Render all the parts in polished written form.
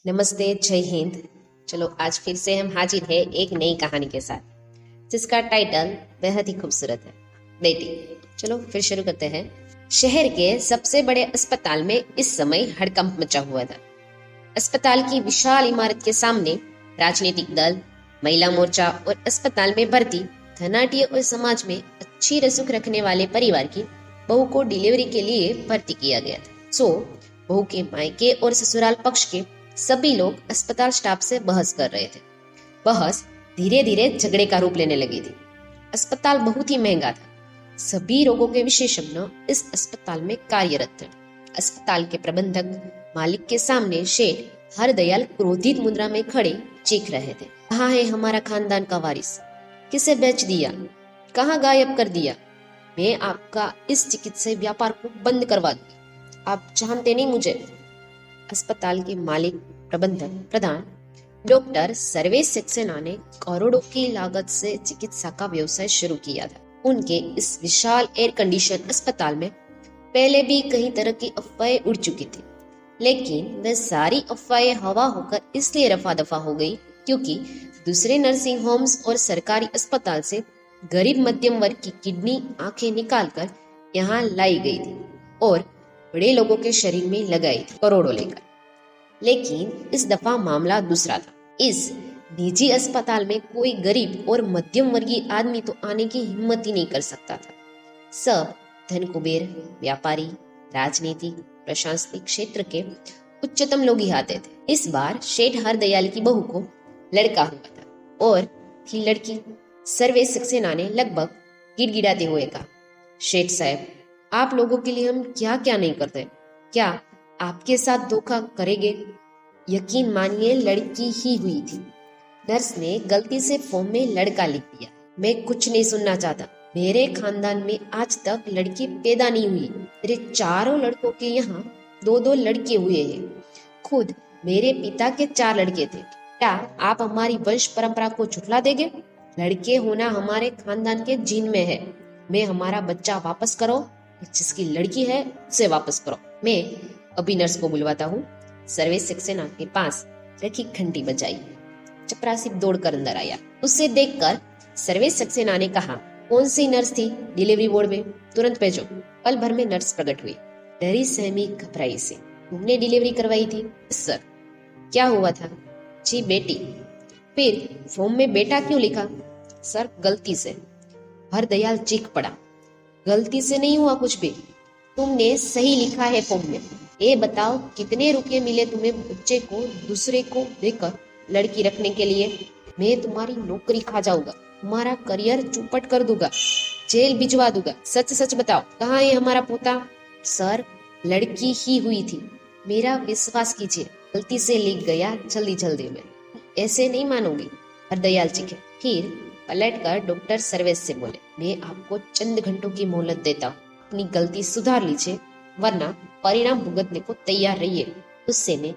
नमस्ते, जय हिंद। चलो आज फिर से हम हाजिर हैं एक नई कहानी के साथ जिसका टाइटल बेहद ही खूबसूरत है, बेटी। चलो फिर शुरू करते हैं। शहर के सबसे बड़े अस्पताल में इस समय हड़कंप मचा हुआ था। अस्पताल की विशाल इमारत के सामने राजनीतिक दल, महिला मोर्चा और अस्पताल में भर्ती धनाढ्य और समाज में अच्छी रसूख रखने वाले परिवार की बहू को डिलीवरी के लिए भर्ती किया गया था। बहू के मायके और ससुराल पक्ष के सभी लोग अस्पताल स्टाफ से बहस कर रहे थे। बहस धीरे धीरे झगड़े का रूप लेने लगी थी। अस्पताल बहुत ही महंगा था। सभी रोगों के विशेषज्ञ इस अस्पताल में कार्यरत थे। अस्पताल के प्रबंधक मालिक के सामने शेठ हरदयाल क्रोधित मुद्रा में खड़े चीख रहे थे। कहाँ है हमारा खानदान का वारिस? किसे बेच दिया? कहाँ गायब कर दिया? मैं आपका इस चिकित्सा व्यापार को बंद करवा दूंगी। आप जानते नहीं मुझे। अस्पताल के मालिक, प्रबंधक, प्रधान डॉक्टर सर्वेश सक्सेना ने करोड़ों की लागत से चिकित्सा का व्यवसाय शुरू किया था। उनके इस विशाल एयर कंडीशन अस्पताल में पहले भी कई तरह की अफवाहें उड़ चुकी थी, लेकिन वह सारी अफवाहें हवा होकर इसलिए रफा दफा हो गई क्योंकि दूसरे नर्सिंग होम्स और सरकारी अस्पताल से गरीब मध्यम वर्ग की किडनी आंखें निकालकर यहाँ लाई गई थी और बड़े लोगों के शरीर में लगाई थी करोड़ों लेकर। लेकिन इस दफा मामला दूसरा था। इस निजी अस्पताल में कोई गरीब और मध्यम वर्गीय आदमी तो आने की हिम्मत ही नहीं कर सकता था। सब धन कुबेर, व्यापारी, राजनीतिक, प्रशासनिक क्षेत्र के उच्चतम लोग ही आते थे। इस बार शेठ हरदयाल की बहू को लड़का हुआ था और थी लड़की। सर्वेश सक्सेना ने लगभग गिड़गिड़ाते हुए कहा, शेठ साहब, आप लोगों के लिए हम क्या क्या नहीं करते। क्या आपके साथ धोखा करेंगे? यकीन मानिए, लड़की ही हुई थी। नर्स ने गलती से फॉर्म में लड़का लिख दिया। मैं कुछ नहीं सुनना चाहता। मेरे खानदान में आज तक लड़की पैदा नहीं हुई। मेरे चारों लड़कों के यहाँ दो दो लड़के हुए हैं। खुद मेरे पिता के 4 लड़के थे। क्या आप हमारी वंश परंपरा को झुठला देंगे? लड़के होना हमारे खानदान के जीन में है। मैं हमारा बच्चा वापस करो, जिसकी लड़की है उसे वापस करो। मैं अभी नर्स को बुलवाता हूँ। सर्वेश सक्सेना के पास रखी घंटी बजाई। चपरासी दौड़कर अंदर आया। उसे देखकर सर्वेश सक्सेना ने कहा, कौन सी नर्स थी डिलीवरी वार्ड में? तुरंत भेजो। पल भर में नर्स प्रकट हुई, डरी सहमी घबराई से। तुमने डिलीवरी करवाई थी? सर। क्या हुआ था? जी बेटी। फिर फॉर्म में बेटा क्यों लिखा? सर गलती से। हरदयाल चीख पड़ा, गलती से नहीं हुआ कुछ भी। तुमने सही लिखा है फॉर्म में। ये बताओ कितने रुपये मिले तुम्हें बच्चे को दूसरे को देकर लड़की रखने के लिए? मैं तुम्हारी नौकरी खा जाऊंगा, तुम्हारा करियर चौपट कर दूंगा, जेल भिजवा दूंगा। सच सच बताओ, कहाँ है हमारा पोता? सर लड़की ही हुई थी, मेरा विश्वास कीजिए, गलती से लिख गया जल्दी जल्दी में। ऐसे नहीं मानोगी। हरदयाल चीखे। फिर पलटकर डॉक्टर सर्वेश से बोले, मैं आपको चंद घंटों की मोहलत देता हूँ, अपनी गलती सुधार लीजिए, वरना परिणाम भुगतने को तैयार रहिए। गुस्से में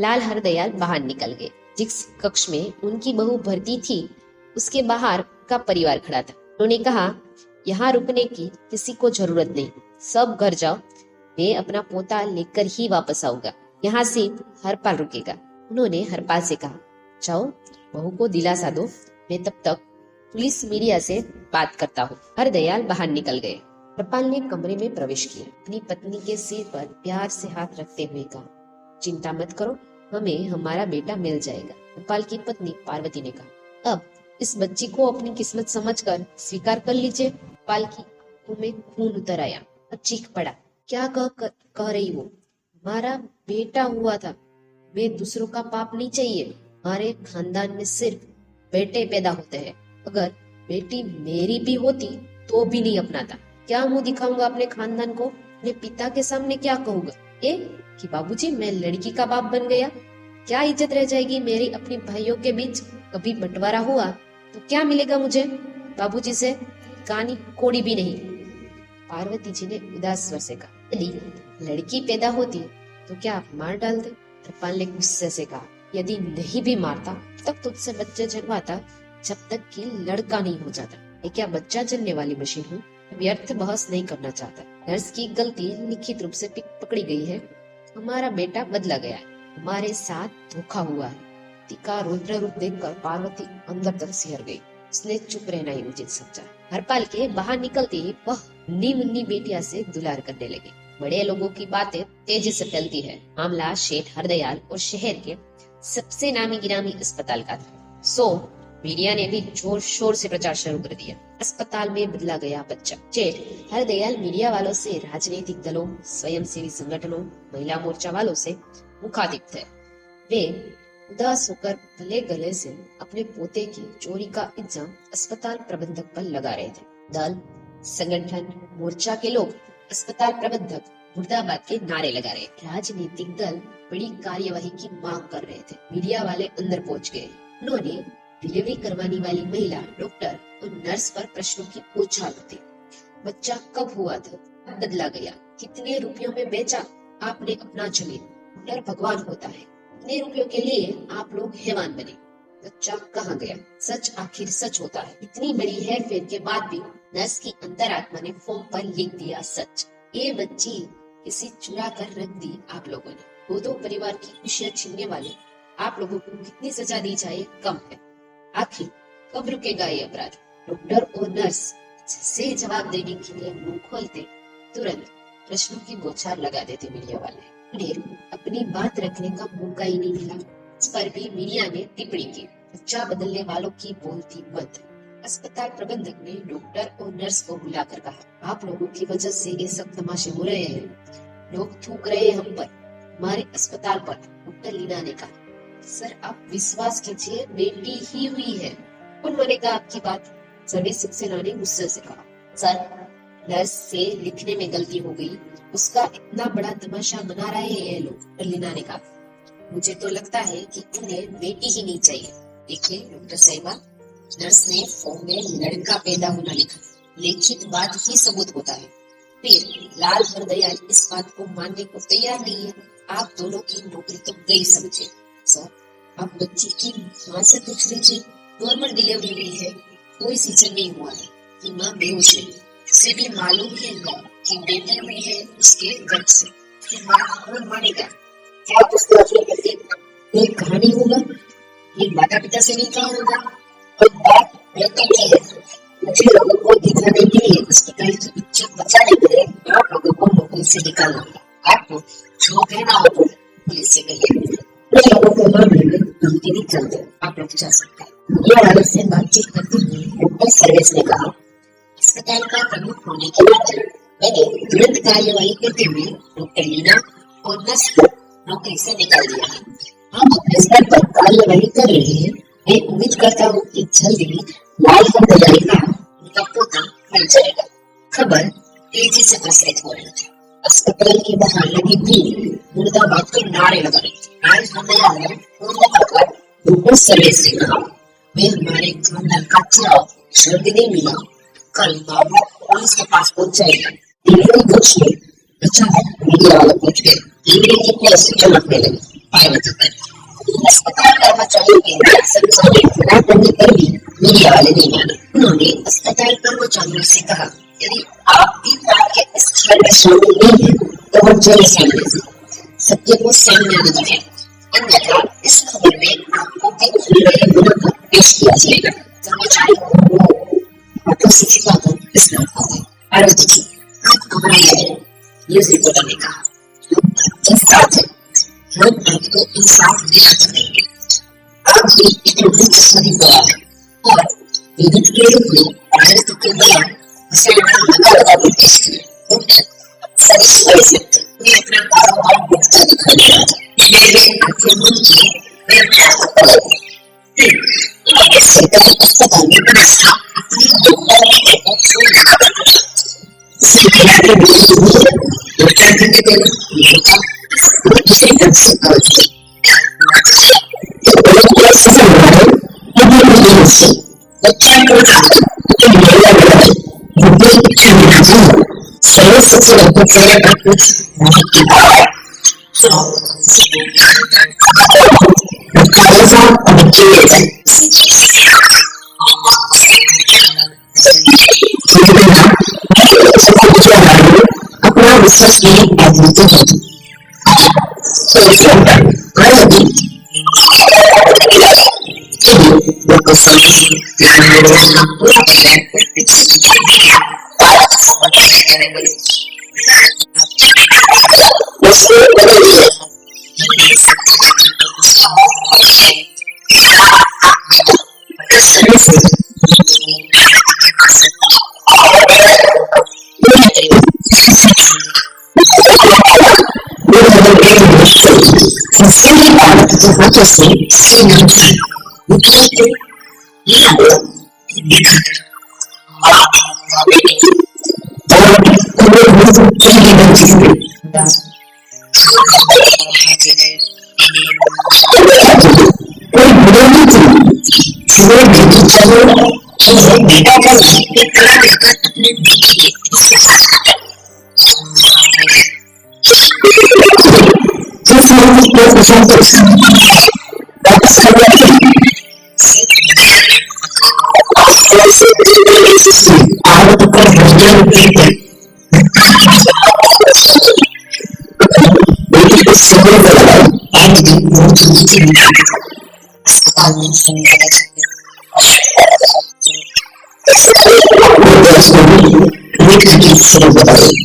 लाल हरदयाल बाहर निकल गए। जिस कक्ष में उनकी बहू भर्ती थी उसके बाहर का परिवार खड़ा था। उन्होंने कहा, यहाँ रुकने की किसी को जरूरत नहीं, सब घर जाओ। मैं अपना पोता लेकर ही वापस आऊंगा, यहाँ सिर्फ हरपाल रुकेगा। उन्होंने हरपाल से कहा, जाओ बहू को दिलासा दो, मैं तब तक पुलिस मीडिया से बात करता हूँ। हरदयाल बाहर निकल गए। हरपाल ने कमरे में प्रवेश किया। अपनी पत्नी के सिर पर प्यार से हाथ रखते हुए कहा, चिंता मत करो, हमें हमारा बेटा मिल जाएगा। हरपाल की पत्नी पार्वती ने कहा, अब इस बच्ची को अपनी किस्मत समझकर स्वीकार कर लीजिए। हरपाल की आंखों में खून उतर आया। चीख पड़ा, क्या कह रही हो? हमारा बेटा हुआ था, मैं दूसरों का पाप नहीं चाहिए। हमारे खानदान में सिर्फ बेटे पैदा होते हैं। अगर बेटी मेरी भी होती तो भी नहीं अपनाता। क्या मुंह दिखाऊंगा अपने खानदान को? अपने पिता के सामने क्या कहूंगा? ये कि बाबूजी मैं लड़की का बाप बन गया। क्या इज्जत रह जाएगी मेरी अपने भाइयों के बीच? कभी बंटवारा हुआ तो क्या मिलेगा मुझे बाबूजी से? कानी कोड़ी भी नहीं। पार्वती जी ने उदास स्वर से कहा, यदि लड़की पैदा होती तो क्या आप मार डालते? हरपाल ने गुस्से से कहा, यदि नहीं भी मारता तब तुझसे बच्चे जन्माता जब तक कि लड़का नहीं हो जाता। मैं क्या बच्चा जनने वाली मशीन हूँ? व्यर्थ बहस नहीं करना चाहता। नर्स की गलती लिखित रूप से पकड़ी गई है। हमारा बेटा बदला गया है। हमारे साथ धोखा हुआ है। का रुद्र रूप देखकर पार्वती अंदर तक सिहर गई। उसने चुप रहना ही उचित समझा। हरपाल के बाहर निकलते ही वह मुन्नी मुन्नी बेटिया से दुलार करने लगे। बड़े लोगों की बातें तेजी से फैलती है। मामला शेठ हरदयाल और शहर के सबसे नामी गिरामी अस्पताल का था। सो मीडिया ने भी जोर शोर से प्रचार शुरू कर दिया। अस्पताल में बदला गया बच्चा। जेठ हरदयाल मीडिया वालों से, राजनीतिक दलों, स्वयंसेवी संगठनों, महिला मोर्चा वालों से मुखातिब थे। वे उदास होकर गले गले से अपने पोते की चोरी का इल्जाम अस्पताल प्रबंधक पर लगा रहे थे। दल, संगठन, मोर्चा के लोग अस्पताल प्रबंधक मुर्दाबाद के नारे लगा रहे। राजनीतिक दल बड़ी कार्यवाही की मांग कर रहे थे। मीडिया वाले अंदर पहुंच गए। उन्होंने डिलीवरी करवाने वाली महिला, डॉक्टर और नर्स पर प्रश्नों की बौछार दी। बच्चा कब हुआ था? बदला गया? कितने रुपयों में बेचा आपने अपना जमीन? डॉक्टर भगवान होता है। इतने रुपयों के लिए आप लोग हैवान बने। बच्चा कहाँ गया? सच आखिर सच होता है। इतनी बड़ी हेरफेर के बाद भी नर्स की अंतरात्मा ने फॉर्म पर लिख दिया सच। ये बच्ची किसी चुरा कर रख दी आप लोगों ने। दो परिवार की खुशियां छीनने वाले आप लोगों को कितनी सजा दी जाए कम है। आखिर कब रुकेगा ये अपराध? डॉक्टर और नर्स से जवाब देने के लिए मुंह खोलते तुरंत प्रश्नों की बौछार लगा देते मीडिया वाले। उन्हें अपनी बात रखने का मौका ही नहीं मिला। इस पर भी मीडिया ने टिप्पणी की। बच्चा बदलने वालों की बोलती बंद। अस्पताल प्रबंधक ने डॉक्टर और नर्स को बुलाकर कहा, आप लोगों की वजह से ये सब तमाशे हो रहे हैं। लोग थूक रहे हैं हम पर, हमारे अस्पताल पर। डॉक्टर लीना ने कहा, सर आप विश्वास कीजिए, बेटी ही हुई है। उन्होंने कहा आपकी बात। सर्विस सक्सेना ने गुस्से से कहा, सर नर्स से लिखने में गलती हो गई, उसका इतना बड़ा तमाशा बना रहे हैं ये लोग। लीना ने कहा, मुझे तो लगता है कि उन्हें बेटी ही नहीं चाहिए। देखिए डॉक्टर साहिबा, नर्स ने फॉर्म में लड़का पैदा होना लिखा, लिखित बात ही सबूत होता है। फिर लाल हरदयाल इस बात को मानने को तैयार नहीं है। आप दोनों की नौकरी तो गई समझे। सर आप बच्ची की माँ से पूछ लीजिए, नॉर्मल डिलीवरी हुई है, कोई सीजन नहीं हुआ है कि माँ बेहोश है। से भी मालूम है कि बेटी हुई है उसके गर्भ से। फिर माँ कौन मानेगा? क्या उसको अपने प्रति एक कहानी होगा? ये माता पिता से नहीं कहा होगा। और बात बेटी की है। मुझे लोगों को दिखाने के लिए अस्पताल की इज्जत बचाने के लिए आप लोगों को नौकरी से निकालना है। आपको जो कहना हो तो पुलिस से कहिए। लोगों को मामले में गलती नहीं चलते, आप लोग जा सकते हैं। ये वाले से बातचीत करते हुए डॉक्टर सर्विस ने कहा, अस्पताल का प्रमुख होने के नाते मैंने तुरंत कार्यवाही करते हुए डॉक्टर लीना और नर्स को नौकरी से निकाल दिया है। हम अपने स्तर पर कार्यवाही कर रहे हैं। मैं उम्मीद करता हूँ कि जल्द ही लाल हरदयाल का उनका पोता मिल जाएगा। खबर तेजी से प्रसारित हो रही थी। अस्पताल के बाहर लगी भीड़ मुर्दाबाद के नारे लगा रही थी। लाल हरदयाल ने फोन लगाकर डॉक्टर सर्विस से कहा, मैं हमारे खानदान का चुनाव जल्द नहीं मिला, कल मामला पुलिस के पास पहुंच जाएगा। डिलीवरी कक्ष में अचानक मीडिया वाले पहुंच गए। डिलीवरी की प्रेस चमकने लगी। पायलट अस्पताल कर्मचारियों के मना करने पर भी मीडिया वाले नहीं माने। उन्होंने अस्पताल कर्मचारियों से कहा, यदि आप भी रात के इस खेल में शामिल नहीं है तो वो जल्द सामने से सत्य को सामने आने दिखाए, अन्यथा इस खबर में आपको भी खुल रहे गुनाह को पेश किया जाएगा। कर्मचारी को शिक्षिका इस बात को पार्वती जी आप घबराइए, न्यूज़ रिपोर्टर ने कहा, हम साथ हैं, हम आपको इंसाफ दिला सकेंगे। आप भी एक दिलचस्पी गया है और विद्युत के रूप में भारत के बयान लगा पेश किए। डॉक्टर सर्विस ने अपना कारोबार बढ़ता दिखाई दे रहा था। इसलिए आपके मन की सरकारी अस्पताल में व्यवस्था अपनी अपना विश्वास Thank you.